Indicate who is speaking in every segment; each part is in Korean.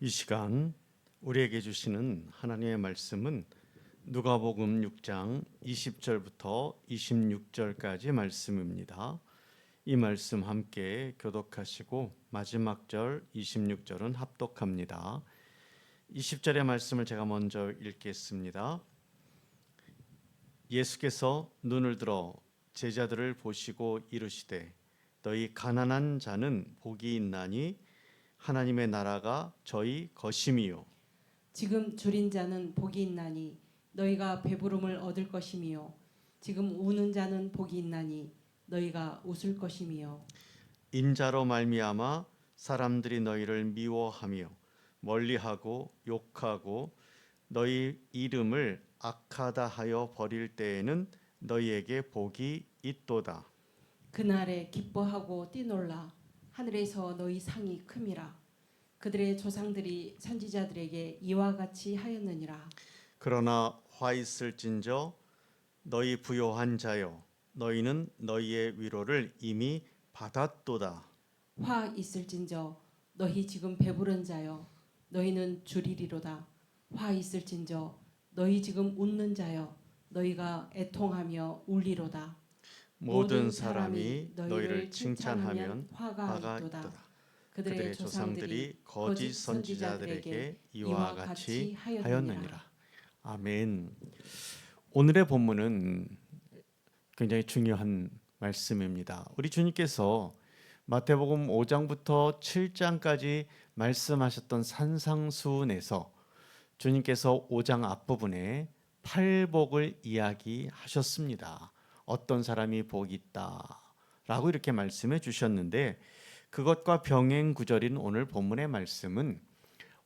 Speaker 1: 이 시간 우리에게 주시는 하나님의 말씀은 누가복음 6장 20절부터 26절까지 말씀입니다. 이 말씀 함께 교독하시고 마지막 절 26절은 합독합니다. 20절의 말씀을 제가 먼저 읽겠습니다. 예수께서 눈을 들어 제자들을 보시고 이르시되 너희 가난한 자는 복이 있나니 하나님의 나라가 저희 것임이요.
Speaker 2: 지금 줄인 자는 복이 있나니 너희가 배부름을 얻을 것임이요. 지금 우는 자는 복이 있나니 너희가 웃을 것임이요.
Speaker 1: 인자로 말미암아 사람들이 너희를 미워하며 멀리하고 욕하고 너희 이름을 악하다 하여 버릴 때에는 너희에게 복이 있도다.
Speaker 2: 그날에 기뻐하고 뛰놀라. 하늘에서 너희 상이 큼이라. 그들의 조상들이 선지자들에게 이와 같이 하였느니라.
Speaker 1: 그러나 화 있을진저 너희 부요한 자여 너희는 너희의 위로를 이미 받았도다.
Speaker 2: 화 있을진저 너희 지금 배부른 자여 너희는 줄이리로다. 화 있을진저 너희 지금 웃는 자여 너희가 애통하며 울리로다.
Speaker 1: 모든 사람이 너희를 칭찬하면 화가 있도다. 그들의 조상들이 거짓 선지자들에게 이와 같이 하였느니라. 아멘. 오늘의 본문은 굉장히 중요한 말씀입니다. 우리 주님께서 마태복음 5장부터 7장까지 말씀하셨던 산상수훈에서 주님께서 5장 앞부분에 팔복을 이야기하셨습니다. 어떤 사람이 복이 있다라고 이렇게 말씀해 주셨는데 그것과 병행 구절인 오늘 본문의 말씀은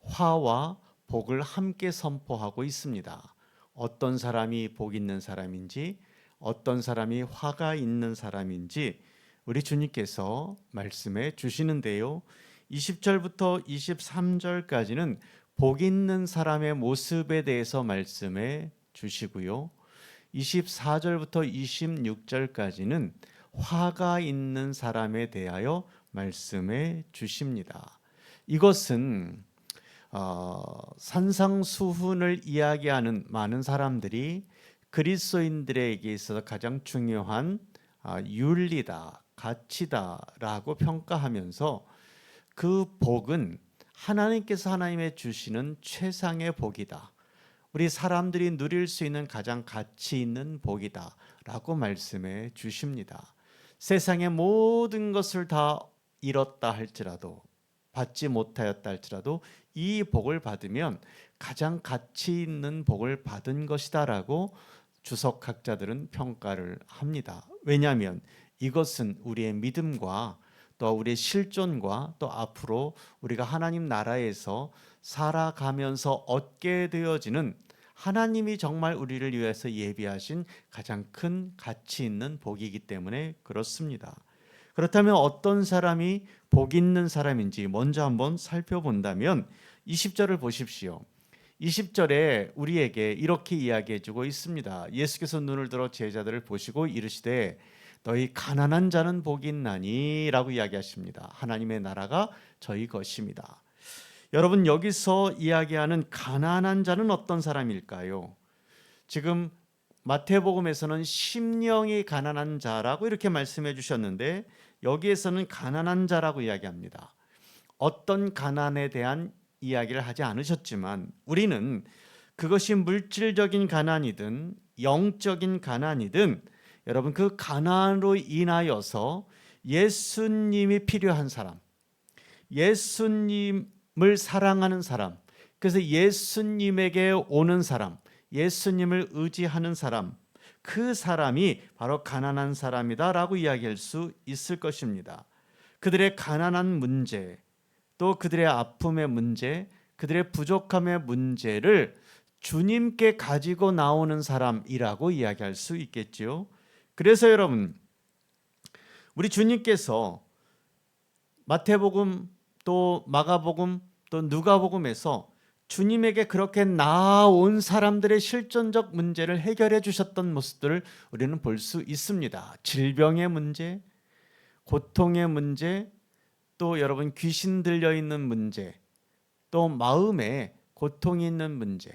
Speaker 1: 화와 복을 함께 선포하고 있습니다. 어떤 사람이 복 있는 사람인지 어떤 사람이 화가 있는 사람인지 우리 주님께서 말씀해 주시는데요. 20절부터 23절까지는 복 있는 사람의 모습에 대해서 말씀해 주시고요. 24절부터 26절까지는 화가 있는 사람에 대하여 말씀해 주십니다. 이것은 산상수훈을 이야기하는 많은 사람들이 그리스도인들에게 있어서 가장 중요한 윤리다, 가치다라고 평가하면서 그 복은 하나님께서 하나님의 주시는 최상의 복이다. 우리 사람들이 누릴 수 있는 가장 가치 있는 복이다 라고 말씀해 주십니다. 세상의 모든 것을 다 잃었다 할지라도 받지 못하였다 할지라도 이 복을 받으면 가장 가치 있는 복을 받은 것이다 라고 주석학자들은 평가를 합니다. 왜냐하면 이것은 우리의 믿음과 또 우리의 실존과 또 앞으로 우리가 하나님 나라에서 살아가면서 얻게 되어지는 하나님이 정말 우리를 위해서 예비하신 가장 큰 가치 있는 복이기 때문에 그렇습니다. 그렇다면 어떤 사람이 복 있는 사람인지 먼저 한번 살펴본다면 20절을 보십시오. 20절에 우리에게 이렇게 이야기해 주고 있습니다. 예수께서 눈을 들어 제자들을 보시고 이르시되 너희 가난한 자는 복이 있나니 라고 이야기하십니다. 하나님의 나라가 저희 것입니다. 여러분 여기서 이야기하는 가난한 자는 어떤 사람일까요? 지금 마태복음에서는 심령이 가난한 자라고 이렇게 말씀해 주셨는데 여기에서는 가난한 자라고 이야기합니다. 어떤 가난에 대한 이야기를 하지 않으셨지만 우리는 그것이 물질적인 가난이든 영적인 가난이든 여러분 그 가난으로 인하여서 예수님이 필요한 사람, 예수님을 사랑하는 사람, 그래서 예수님에게 오는 사람, 예수님을 의지하는 사람, 그 사람이 바로 가난한 사람이다라고 이야기할 수 있을 것입니다. 그들의 가난한 문제, 또 그들의 아픔의 문제, 그들의 부족함의 문제를 주님께 가지고 나오는 사람이라고 이야기할 수 있겠죠. 그래서 여러분, 우리 주님께서 마태복음 또 마가복음 또 누가복음에서 주님에게 그렇게 나아온 사람들의 실존적 문제를 해결해 주셨던 모습들을 우리는 볼 수 있습니다. 질병의 문제, 고통의 문제, 또 여러분 귀신 들려 있는 문제, 또 마음에 고통이 있는 문제,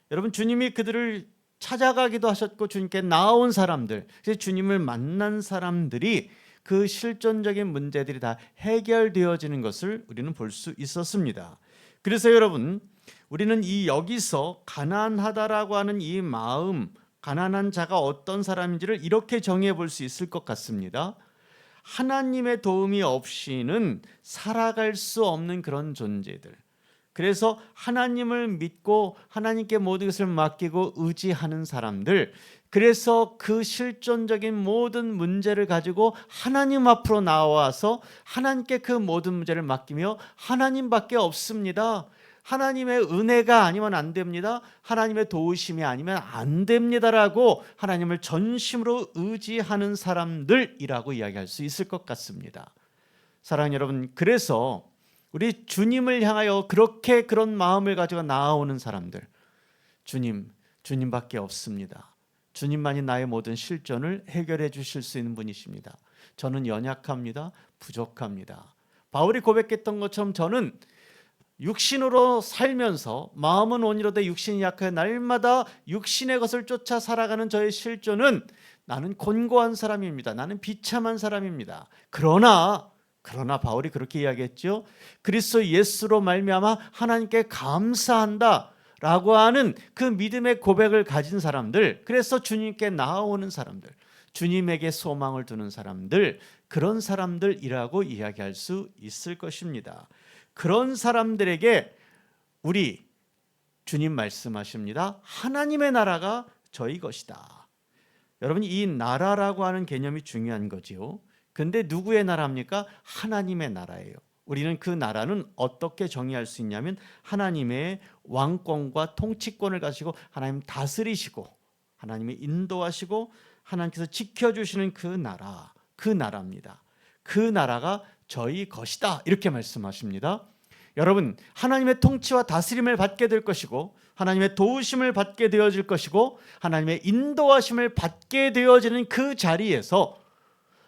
Speaker 1: 여러분 주님이 그들을 찾아가기도 하셨고 주님께 나온 사람들, 그래서 주님을 만난 사람들이 그 실존적인 문제들이 다 해결되어지는 것을 우리는 볼 수 있었습니다. 그래서 여러분, 우리는 이 여기서 가난하다라고 하는 이 마음, 가난한 자가 어떤 사람인지를 이렇게 정의해 볼 수 있을 것 같습니다. 하나님의 도움이 없이는 살아갈 수 없는 그런 존재들. 그래서 하나님을 믿고 하나님께 모든 것을 맡기고 의지하는 사람들, 그래서 그 실존적인 모든 문제를 가지고 하나님 앞으로 나와서 하나님께 그 모든 문제를 맡기며 하나님밖에 없습니다, 하나님의 은혜가 아니면 안 됩니다, 하나님의 도우심이 아니면 안 됩니다라고 하나님을 전심으로 의지하는 사람들이라고 이야기할 수 있을 것 같습니다. 사랑하는 여러분, 그래서 우리 주님을 향하여 그렇게 그런 마음을 가지고 나아오는 사람들, 주님밖에 없습니다, 주님만이 나의 모든 실존을 해결해 주실 수 있는 분이십니다, 저는 연약합니다, 부족합니다. 바울이 고백했던 것처럼 저는 육신으로 살면서 마음은 온이로되 육신이 약하여 날마다 육신의 것을 쫓아 살아가는 저의 실존은 나는 곤고한 사람입니다, 나는 비참한 사람입니다. 그러나 바울이 그렇게 이야기했죠. 그리스도 예수로 말미암아 하나님께 감사한다 라고 하는 그 믿음의 고백을 가진 사람들, 그래서 주님께 나아오는 사람들, 주님에게 소망을 두는 사람들, 그런 사람들이라고 이야기할 수 있을 것입니다. 그런 사람들에게 우리 주님 말씀하십니다. 하나님의 나라가 저희 것이다. 여러분, 이 나라라고 하는 개념이 중요한 거지요. 근데 누구의 나라입니까? 하나님의 나라예요. 우리는 그 나라는 어떻게 정의할 수 있냐면 하나님의 왕권과 통치권을 가지고 하나님 다스리시고 하나님이 인도하시고 하나님께서 지켜주시는 그 나라입니다. 그 나라가 저희 것이다, 이렇게 말씀하십니다. 여러분, 하나님의 통치와 다스림을 받게 될 것이고 하나님의 도우심을 받게 되어질 것이고 하나님의 인도하심을 받게 되어지는 그 자리에서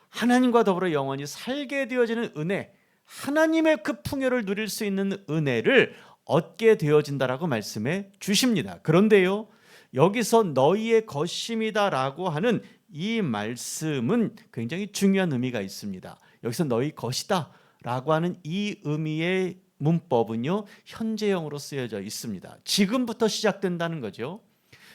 Speaker 1: 하나님과 더불어 영원히 살게 되어지는 은혜, 하나님의 그 풍요를 누릴 수 있는 은혜를 얻게 되어진다라고 말씀해 주십니다. 그런데요, 여기서 너희의 것임이다라고 하는 이 말씀은 굉장히 중요한 의미가 있습니다. 여기서 너희 것이다 라고 하는 이 의미의 문법은요, 현재형으로 쓰여져 있습니다. 지금부터 시작된다는 거죠.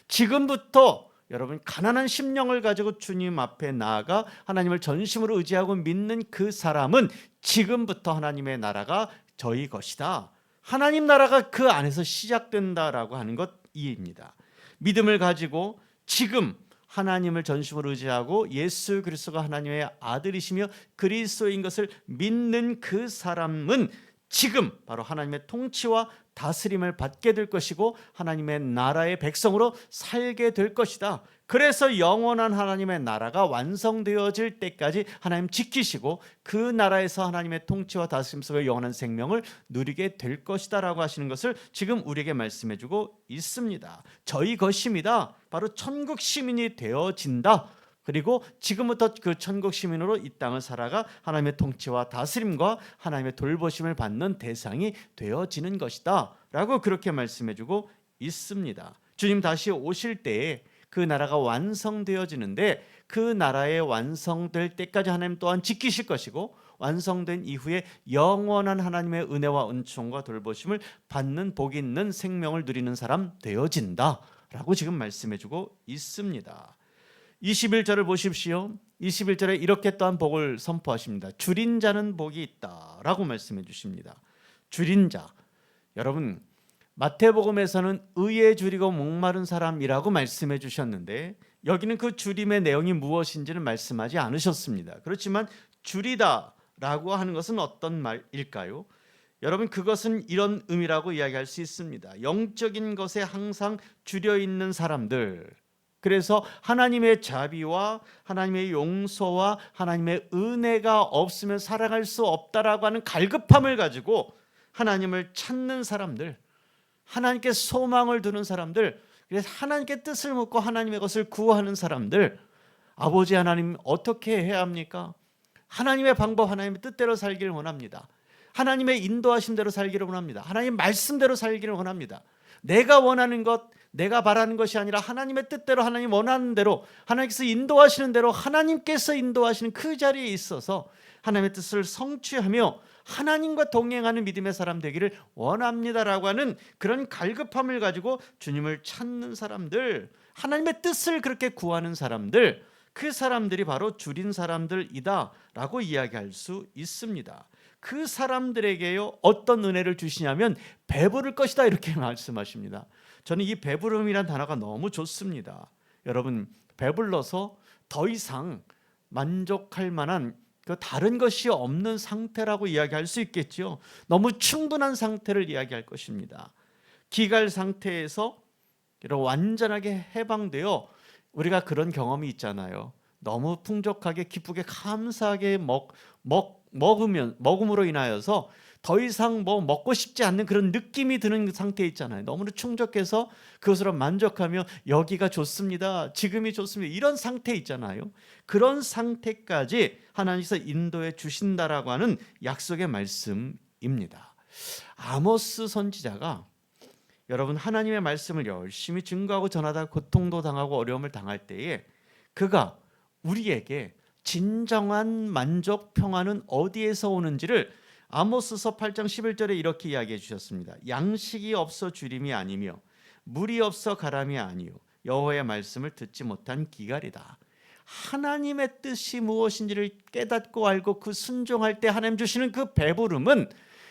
Speaker 1: 지금부터 여러분, 가난한 심령을 가지고 주님 앞에 나아가 하나님을 전심으로 의지하고 믿는 그 사람은 지금부터 하나님의 나라가 저희 것이다, 하나님 나라가 그 안에서 시작된다라고 하는 것입니다. 믿음을 가지고 지금 하나님을 전심으로 의지하고 예수 그리스도가 하나님의 아들이시며 그리스도인 것을 믿는 그 사람은 지금 바로 하나님의 통치와 다스림을 받게 될 것이고 하나님의 나라의 백성으로 살게 될 것이다. 그래서 영원한 하나님의 나라가 완성되어질 때까지 하나님 지키시고 그 나라에서 하나님의 통치와 다스림 속에 영원한 생명을 누리게 될 것이다 라고 하시는 것을 지금 우리에게 말씀해 주고 있습니다. 저희 것입니다. 바로 천국 시민이 되어진다. 그리고 지금부터 그 천국 시민으로 이 땅을 살아가 하나님의 통치와 다스림과 하나님의 돌보심을 받는 대상이 되어지는 것이다 라고 그렇게 말씀해 주고 있습니다. 주님 다시 오실 때에 그 나라가 완성되어지는데 그 나라에 완성될 때까지 하나님 또한 지키실 것이고 완성된 이후에 영원한 하나님의 은혜와 은총과 돌보심을 받는 복 있는 생명을 누리는 사람 되어진다 라고 지금 말씀해 주고 있습니다. 21절을 보십시오. 21절에 이렇게 또한 복을 선포하십니다. 줄인 자는 복이 있다라고 말씀해 주십니다. 줄인 자, 여러분 마태복음에서는 의에 줄이고 목마른 사람이라고 말씀해 주셨는데 여기는 그 줄임의 내용이 무엇인지는 말씀하지 않으셨습니다. 그렇지만 줄이다라고 하는 것은 어떤 말일까요? 여러분, 그것은 이런 의미라고 이야기할 수 있습니다. 영적인 것에 항상 줄여 있는 사람들, 그래서 하나님의 자비와 하나님의 용서와 하나님의 은혜가 없으면 살아갈 수 없다라고 하는 갈급함을 가지고 하나님을 찾는 사람들, 하나님께 소망을 두는 사람들, 그래서 하나님께 뜻을 묻고 하나님의 것을 구하는 사람들, 아버지 하나님 어떻게 해야 합니까? 하나님의 방법, 하나님의 뜻대로 살기를 원합니다. 하나님의 인도하신 대로 살기를 원합니다. 하나님 말씀대로 살기를 원합니다. 내가 원하는 것, 내가 바라는 것이 아니라 하나님의 뜻대로, 하나님 원하는 대로, 하나님께서 인도하시는 대로, 하나님께서 인도하시는 그 자리에 있어서 하나님의 뜻을 성취하며 하나님과 동행하는 믿음의 사람 되기를 원합니다라고 하는 그런 갈급함을 가지고 주님을 찾는 사람들, 하나님의 뜻을 그렇게 구하는 사람들, 그 사람들이 바로 줄인 사람들이다 라고 이야기할 수 있습니다. 그 사람들에게요 어떤 은혜를 주시냐면 배부를 것이다 이렇게 말씀하십니다. 저는 이 배부름이란 단어가 너무 좋습니다. 여러분, 배불러서 더 이상 만족할 만한 그 다른 것이 없는 상태라고 이야기할 수 있겠죠. 너무 충분한 상태를 이야기할 것입니다. 기갈 상태에서 완전하게 해방되어 우리가 그런 경험이 있잖아요. 너무 풍족하게 기쁘게 감사하게 먹음으로 인하여서 더 이상 먹고 싶지 않는 그런 느낌이 드는 상태에 있잖아요. 너무나 충족해서 그것으로 만족하며 여기가 좋습니다, 지금이 좋습니다, 이런 상태에 있잖아요. 그런 상태까지 하나님께서 인도해 주신다라고 하는 약속의 말씀입니다. 아모스 선지자가 여러분 하나님의 말씀을 열심히 증거하고 전하다 고통도 당하고 어려움을 당할 때에 그가 우리에게 진정한 만족 평안은 어디에서 오는지를 아모스서 8장 11절에 이렇게 이야기해 주셨습니다. 양식이 없어 주림이 아니며 물이 없어 가람이 아니요 여호와의 말씀을 듣지 못한 기갈이다. 하나님의 뜻이 무엇인지를 깨닫고 알고 그 순종할 때 하나님 주시는 그 배부름은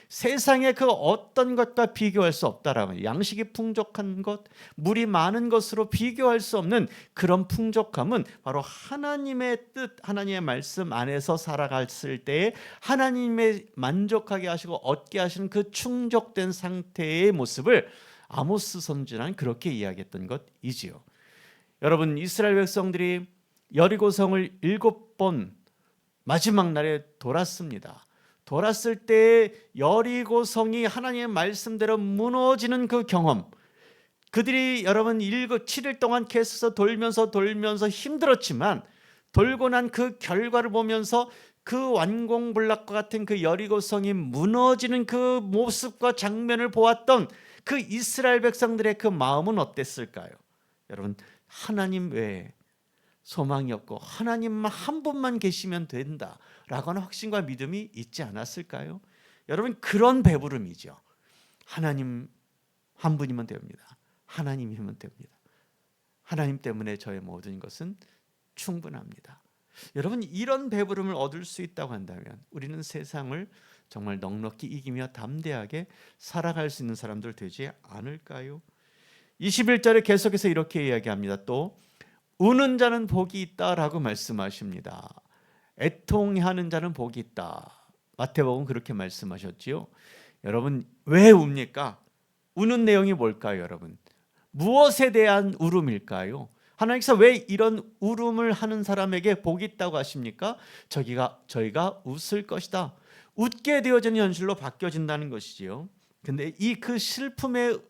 Speaker 1: 세상의 그 어떤 것과 비교할 수 없다라고, 양식이 풍족한 것, 물이 많은 것으로 비교할 수 없는 그런 풍족함은 바로 하나님의 뜻, 하나님의 말씀 안에서 살아갔을 때에 하나님의 만족하게 하시고 얻게 하시는 그 충족된 상태의 모습을 아모스 선지자는 그렇게 이야기했던 것이지요. 여러분, 이스라엘 백성들이 여리고성을 7번 마지막 날에 돌았습니다. 돌았을 때 여리고성이 하나님의 말씀대로 무너지는 그 경험, 그들이 여러분 7일 동안 계속해서 돌면서 힘들었지만 돌고 난 그 결과를 보면서 그 완공불락과 같은 그 여리고성이 무너지는 그 모습과 장면을 보았던 그 이스라엘 백성들의 그 마음은 어땠을까요? 여러분, 하나님 외에 소망이 없고 하나님만 한 분만 계시면 된다라고 하는 확신과 믿음이 있지 않았을까요? 여러분, 그런 배부름이죠. 하나님 한 분이면 됩니다. 하나님이면 됩니다. 하나님 때문에 저의 모든 것은 충분합니다. 여러분, 이런 배부름을 얻을 수 있다고 한다면 우리는 세상을 정말 넉넉히 이기며 담대하게 살아갈 수 있는 사람들 되지 않을까요? 21절에 계속해서 이렇게 이야기합니다. 또 우는 자는 복이 있다라고 말씀하십니다. 애통하는 자는 복이 있다. 마태복음 그렇게 말씀하셨지요. 여러분, 왜 웁니까? 우는 내용이 뭘까요, 여러분? 무엇에 대한 울음일까요? 하나님께서 왜 이런 울음을 하는 사람에게 복이 있다고 하십니까? 저희가 웃을 것이다. 웃게 되어지는 현실로 바뀌어진다는 것이지요. 근데 이 그 슬픔의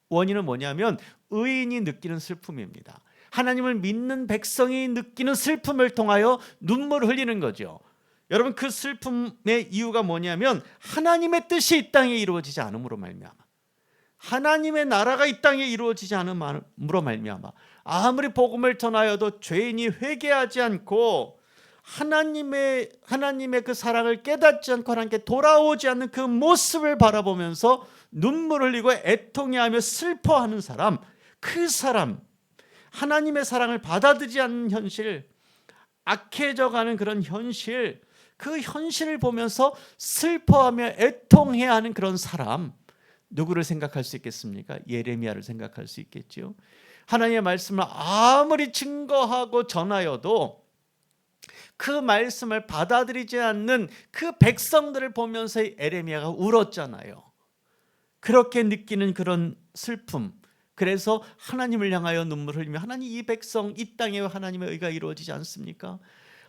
Speaker 1: 원인은 뭐냐면 의인이 느끼는 슬픔입니다. 하나님을 믿는 백성이 느끼는 슬픔을 통하여 눈물을 흘리는 거죠. 여러분, 그 슬픔의 이유가 뭐냐면 하나님의 뜻이 이 땅에 이루어지지 않음으로 말미암아, 하나님의 나라가 이 땅에 이루어지지 않음으로 말미암아, 아무리 복음을 전하여도 죄인이 회개하지 않고 하나님의 그 사랑을 깨닫지 않고 하나님께 돌아오지 않는 그 모습을 바라보면서 눈물을 흘리고 애통해하며 슬퍼하는 사람, 그 사람, 하나님의 사랑을 받아들이지 않는 현실, 악해져가는 그런 현실, 그 현실을 보면서 슬퍼하며 애통해야 하는 그런 사람, 누구를 생각할 수 있겠습니까? 예레미야를 생각할 수 있겠죠. 하나님의 말씀을 아무리 증거하고 전하여도 그 말씀을 받아들이지 않는 그 백성들을 보면서 예레미야가 울었잖아요. 그렇게 느끼는 그런 슬픔, 그래서 하나님을 향하여 눈물을 흘리며, 하나님, 이 백성, 이 땅에 왜 하나님의 의가 이루어지지 않습니까?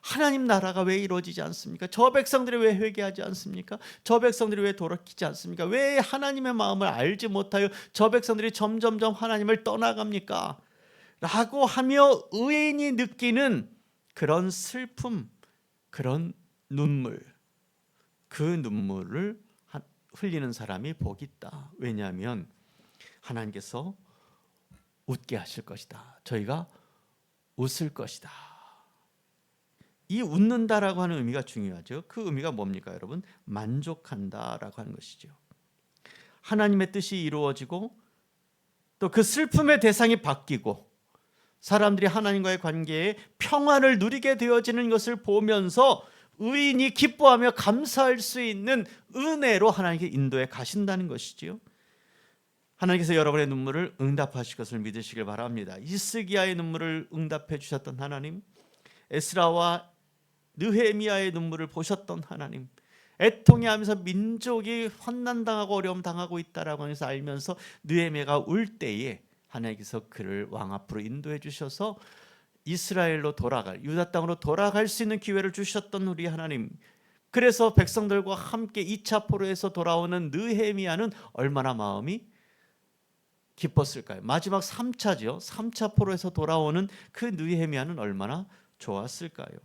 Speaker 1: 하나님 나라가 왜 이루어지지 않습니까? 저 백성들이 왜 회개하지 않습니까? 저 백성들이 왜 돌이키지 않습니까? 왜 하나님의 마음을 알지 못하여 저 백성들이 점점점 하나님을 떠나갑니까? 라고 하며 의인이 느끼는 그런 슬픔, 그런 눈물, 그 눈물을 흘리는 사람이 복이 있다. 왜냐하면 하나님께서 웃게 하실 것이다. 저희가 웃을 것이다. 이 웃는다라고 하는 의미가 중요하죠. 그 의미가 뭡니까, 여러분? 만족한다라고 하는 것이죠. 하나님의 뜻이 이루어지고 또 그 슬픔의 대상이 바뀌고 사람들이 하나님과의 관계에 평안을 누리게 되어지는 것을 보면서 의인이 기뻐하며 감사할 수 있는 은혜로 하나님께 인도해 가신다는 것이지요. 하나님께서 여러분의 눈물을 응답하실 것을 믿으시길 바랍니다. 히스기야의 눈물을 응답해 주셨던 하나님, 에스라와 느헤미야의 눈물을 보셨던 하나님, 애통해하면서 민족이 환난당하고 어려움 당하고 있다라고 하면서 알면서 느헤미야가 울 때에 하나님께서 그를 왕 앞으로 인도해 주셔서 이스라엘로 돌아갈, 유다 땅으로 돌아갈 수 있는 기회를 주셨던 우리 하나님. 그래서 백성들과 함께 2차 포로에서 돌아오는 느헤미야는 얼마나 마음이 기뻤을까요? 마지막 3차죠. 3차 포로에서 돌아오는 그 느헤미야는 얼마나 좋았을까요?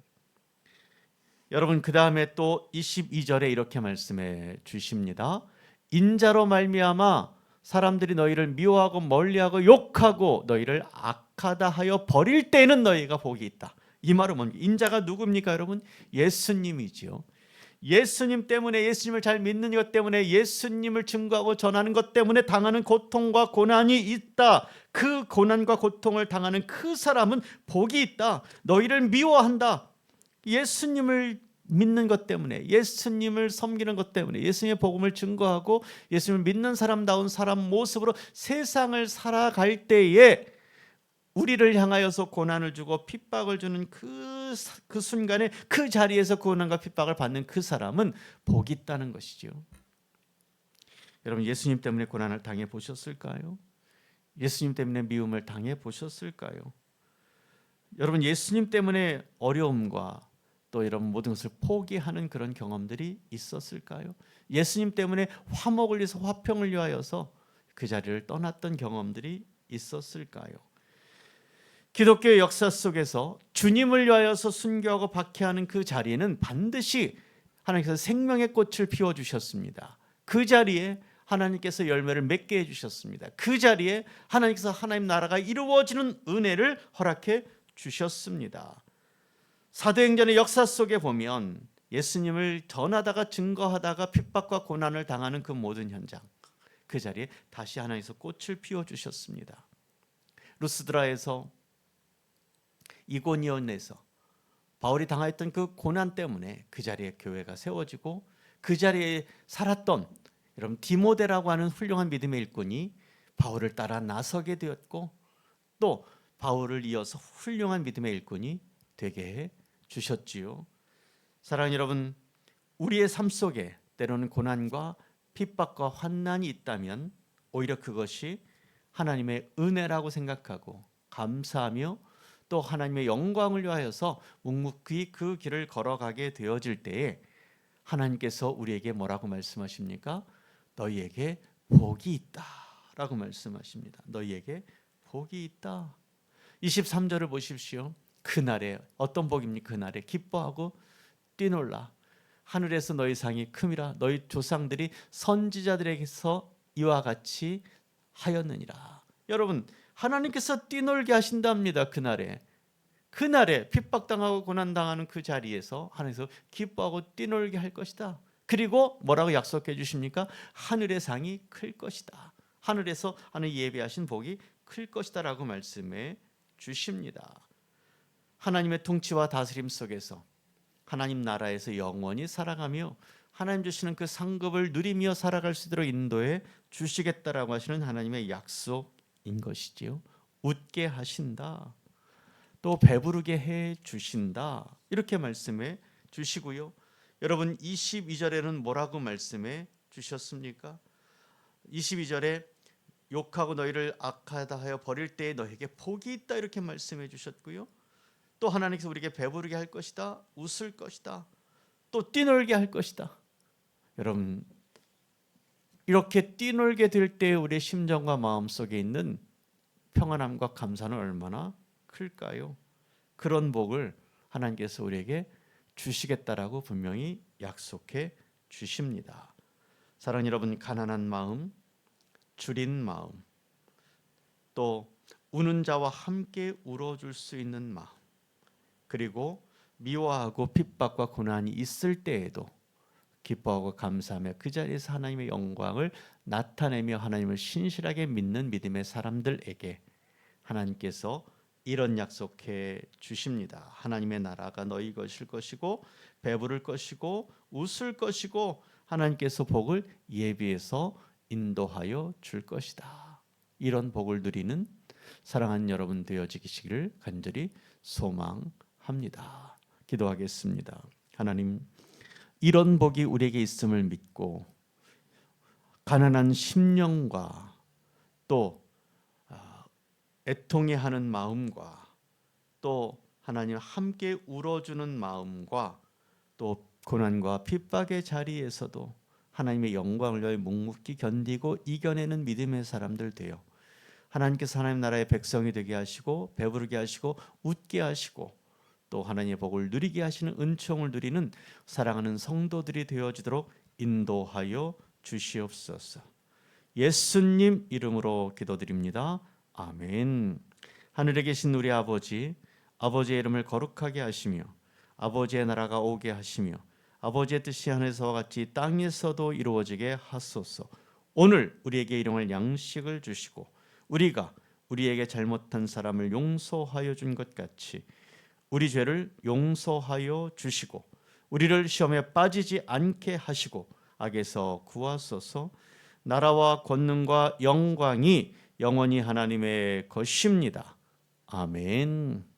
Speaker 1: 여러분, 그 다음에 또 22절에 이렇게 말씀해 주십니다. 인자로 말미암아 사람들이 너희를 미워하고 멀리하고 욕하고 너희를 악하다 하여 버릴 때에는 너희가 복이 있다. 이 말은 뭡니까? 인자가 누굽니까, 여러분? 예수님이지요. 예수님 때문에, 예수님을 잘 믿는 것 때문에, 예수님을 증거하고 전하는 것 때문에 당하는 고통과 고난이 있다. 그 고난과 고통을 당하는 그 사람은 복이 있다. 너희를 미워한다. 예수님을 믿는 것 때문에, 예수님을 섬기는 것 때문에, 예수님의 복음을 증거하고 예수님을 믿는 사람다운 사람 모습으로 세상을 살아갈 때에 우리를 향하여서 고난을 주고 핍박을 주는 그 순간에 그 자리에서 고난과 핍박을 받는 그 사람은 복이 있다는 것이죠. 여러분, 예수님 때문에 고난을 당해 보셨을까요? 예수님 때문에 미움을 당해 보셨을까요? 여러분, 예수님 때문에 어려움과 또 이런 모든 것을 포기하는 그런 경험들이 있었을까요? 예수님 때문에 화목을 위해서, 화평을 위하여서 그 자리를 떠났던 경험들이 있었을까요? 기독교의 역사 속에서 주님을 위하여서 순교하고 박해하는 그 자리에는 반드시 하나님께서 생명의 꽃을 피워주셨습니다. 그 자리에 하나님께서 열매를 맺게 해주셨습니다. 그 자리에 하나님께서 하나님 나라가 이루어지는 은혜를 허락해 주셨습니다. 사도행전의 역사 속에 보면 예수님을 전하다가 증거하다가 핍박과 고난을 당하는 그 모든 현장, 그 자리에 다시 하나님께서 꽃을 피워주셨습니다. 루스드라에서, 이고니온에서 바울이 당하였던 그 고난 때문에 그 자리에 교회가 세워지고 그 자리에 살았던 여러분 디모데라고 하는 훌륭한 믿음의 일꾼이 바울을 따라 나서게 되었고 또 바울을 이어서 훌륭한 믿음의 일꾼이 되게 해 주셨지요. 사랑하는 여러분, 우리의 삶 속에 때로는 고난과 핍박과 환난이 있다면 오히려 그것이 하나님의 은혜라고 생각하고 감사하며 또 하나님의 영광을 위하여서 묵묵히 그 길을 걸어가게 되어질 때에 하나님께서 우리에게 뭐라고 말씀하십니까? 너희에게 복이 있다라고 말씀하십니다. 너희에게 복이 있다. 23절을 보십시오. 그날에 어떤 복입니까? 그날에 기뻐하고 뛰놀라. 하늘에서 너희 상이 큼이라. 너희 조상들이 선지자들에게서 이와 같이 하였느니라. 여러분, 하나님께서 뛰놀게 하신답니다. 그날에 핍박당하고 고난당하는 그 자리에서 하나님께서 기뻐하고 뛰놀게 할 것이다. 그리고 뭐라고 약속해 주십니까? 하늘의 상이 클 것이다. 하늘에서 하늘 예배하신 복이 클 것이다 라고 말씀해 주십니다. 하나님의 통치와 다스림 속에서 하나님 나라에서 영원히 살아가며 하나님 주시는 그 상급을 누리며 살아갈 수 있도록 인도해 주시겠다라고 하시는 하나님의 약속인 것이지요. 웃게 하신다. 또 배부르게 해 주신다. 이렇게 말씀해 주시고요. 여러분 22절에는 뭐라고 말씀해 주셨습니까? 22절에 욕하고 너희를 악하다 하여 버릴 때에 너에게 복이 있다 이렇게 말씀해 주셨고요. 또 하나님께서 우리에게 배부르게 할 것이다. 웃을 것이다. 또 뛰놀게 할 것이다. 여러분 이렇게 뛰놀게 될 때 우리의 심정과 마음 속에 있는 평안함과 감사는 얼마나 클까요? 그런 복을 하나님께서 우리에게 주시겠다라고 분명히 약속해 주십니다. 사랑하는 여러분, 가난한 마음, 줄인 마음, 또 우는 자와 함께 울어줄 수 있는 마음, 그리고 미워하고 핍박과 고난이 있을 때에도 기뻐하고 감사하며 그 자리에서 하나님의 영광을 나타내며 하나님을 신실하게 믿는 믿음의 사람들에게 하나님께서 이런 약속해 주십니다. 하나님의 나라가 너희 것일 것이고 배부를 것이고 웃을 것이고 하나님께서 복을 예비해서 인도하여 줄 것이다. 이런 복을 누리는 사랑하는 여러분 되어지시기를 간절히 소망합니다. 기도하겠습니다. 하나님, 이런 복이 우리에게 있음을 믿고 가난한 심령과 또 애통해하는 마음과 또 하나님 함께 울어주는 마음과 또 고난과 핍박의 자리에서도 하나님의 영광을 위하여 묵묵히 견디고 이겨내는 믿음의 사람들 되어 하나님께서 하나님 나라의 백성이 되게 하시고 배부르게 하시고 웃게 하시고 또 하나님의 복을 누리게 하시는 은총을 누리는 사랑하는 성도들이 되어지도록 인도하여 주시옵소서. 예수님 이름으로 기도드립니다. 아멘. 하늘에 계신 우리 아버지, 아버지의 이름을 거룩하게 하시며 아버지의 나라가 오게 하시며 아버지의 뜻이 하늘에서와 같이 땅에서도 이루어지게 하소서. 오늘 우리에게 일용할 양식을 주시고 우리가 우리에게 잘못한 사람을 용서하여 준 것 같이 우리 죄를 용서하여 주시고 우리를 시험에 빠지지 않게 하시고 악에서 구하소서. 나라와 권능과 영광이 영원히 하나님의 것입니다. 아멘.